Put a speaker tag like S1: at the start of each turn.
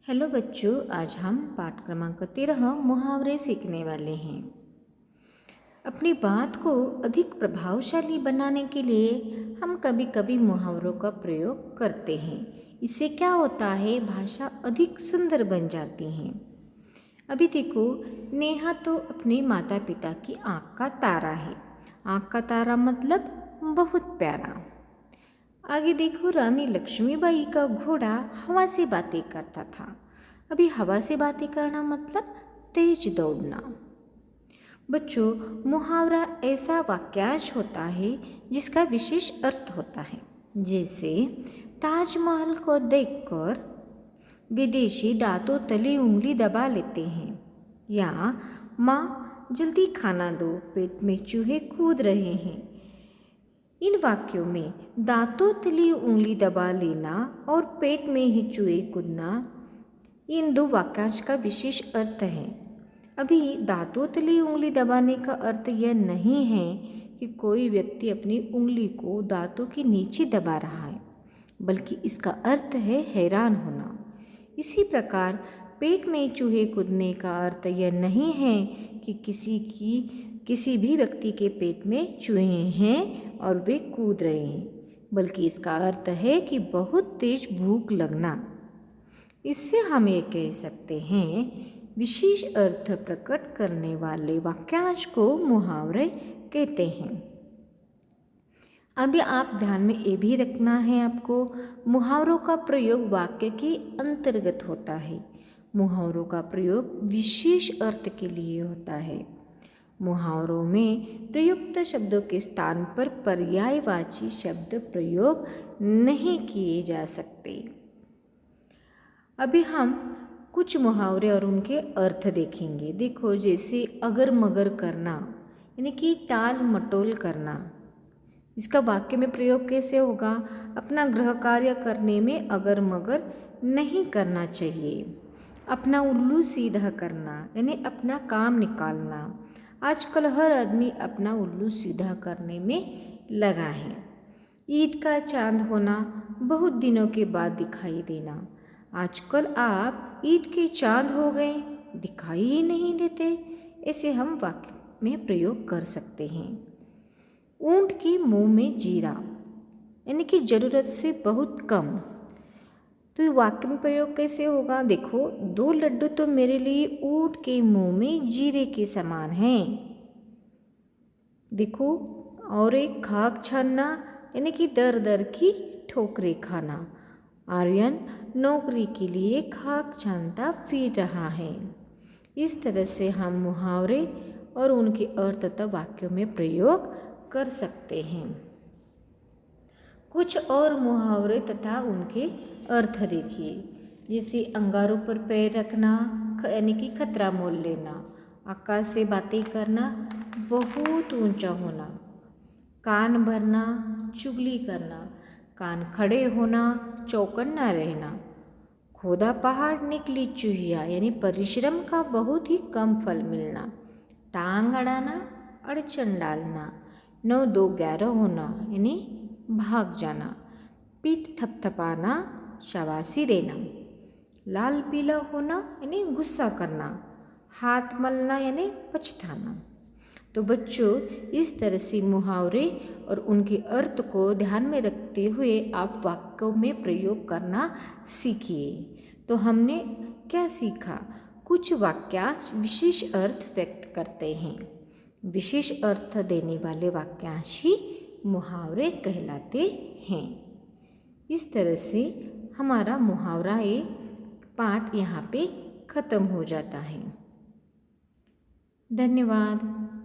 S1: Hello बच्चों, आज हम पाठ क्रमांक 13 मुहावरे सीखने वाले हैं। अपनी बात को अधिक प्रभावशाली बनाने के लिए हम कभी कभी मुहावरों का प्रयोग करते हैं। इससे क्या होता है, भाषा अधिक सुंदर बन जाती है। अभी देखो, नेहा तो अपने माता पिता की आँख का तारा है। आँख का तारा मतलब बहुत प्यारा। आगे देखो, रानी लक्ष्मीबाई का घोड़ा हवा से बातें करता था। अभी हवा से बातें करना मतलब तेज दौड़ना। बच्चों, मुहावरा ऐसा वाक्यांश होता है जिसका विशेष अर्थ होता है। जैसे ताजमहल को देखकर विदेशी दांतों तले उंगली दबा लेते हैं, या माँ जल्दी खाना दो, पेट में चूहे कूद रहे हैं। इन वाक्यों में दांतों तली उंगली दबा लेना और पेट में ही चूहे कूदना, इन दो वाक्यांश का विशेष अर्थ है। अभी दांतों तली उंगली दबाने का अर्थ यह नहीं है कि कोई व्यक्ति अपनी उंगली को दांतों के नीचे दबा रहा है, बल्कि इसका अर्थ है हैरान होना। इसी प्रकार पेट में चूहे कूदने का अर्थ यह नहीं है कि किसी भी व्यक्ति के पेट में चूहे हैं और वे कूद रहे हैं, बल्कि इसका अर्थ है कि बहुत तेज भूख लगना। इससे हम ये कह सकते हैं, विशेष अर्थ प्रकट करने वाले वाक्यांश को मुहावरे कहते हैं। अभी आप ध्यान में ये भी रखना है आपको, मुहावरों का प्रयोग वाक्य के अंतर्गत होता है। मुहावरों का प्रयोग विशेष अर्थ के लिए होता है। मुहावरों में प्रयुक्त शब्दों के स्थान पर पर्यायवाची शब्द प्रयोग नहीं किए जा सकते। अभी हम कुछ मुहावरे और उनके अर्थ देखेंगे। देखो, जैसे अगर मगर करना, यानी कि टाल मटोल करना। इसका वाक्य में प्रयोग कैसे होगा? अपना गृह कार्य करने में अगर मगर नहीं करना चाहिए। अपना उल्लू सीधा करना, यानी अपना काम निकालना। आजकल हर आदमी अपना उल्लू सीधा करने में लगा है। ईद का चांद होना, बहुत दिनों के बाद दिखाई देना। आजकल आप ईद के चांद हो गए, दिखाई ही नहीं देते। ऐसे हम वाक्य में प्रयोग कर सकते हैं। ऊंट के मुंह में जीरा, यानी कि ज़रूरत से बहुत कम। तो वाक्य में प्रयोग कैसे होगा? देखो, 2 लड्डू तो मेरे लिए ऊंट के मुंह में जीरे के समान हैं। देखो, और एक खाक छानना, यानी कि दर दर की ठोकरें खाना। आर्यन नौकरी के लिए खाक छानता फिर रहा है। इस तरह से हम मुहावरे और उनके अर्थ तथा वाक्यों में प्रयोग कर सकते हैं। कुछ और मुहावरे तथा उनके अर्थ देखिए। जैसे अंगारों पर पैर रखना, यानी कि खतरा मोल लेना। आकाश से बातें करना, बहुत ऊंचा होना। कान भरना, चुगली करना। कान खड़े होना, चौकन्ना रहना। खोदा पहाड़ निकली चूहिया, यानी परिश्रम का बहुत ही कम फल मिलना। टांग अड़ाना, अड़चन डालना। 9 2 11 होना, यानी भाग जाना। पीठ थपथपाना, शाबाशी देना। लाल पीला होना, यानी गुस्सा करना। हाथ मलना, यानी पछताना। तो बच्चों, इस तरह से मुहावरे और उनके अर्थ को ध्यान में रखते हुए आप वाक्यों में प्रयोग करना सीखिए। तो हमने क्या सीखा? कुछ वाक्यांश विशेष अर्थ व्यक्त करते हैं। विशेष अर्थ देने वाले वाक्यांश ही मुहावरे कहलाते हैं। इस तरह से हमारा मुहावरा पाठ यहाँ पे ख़त्म हो जाता है। धन्यवाद।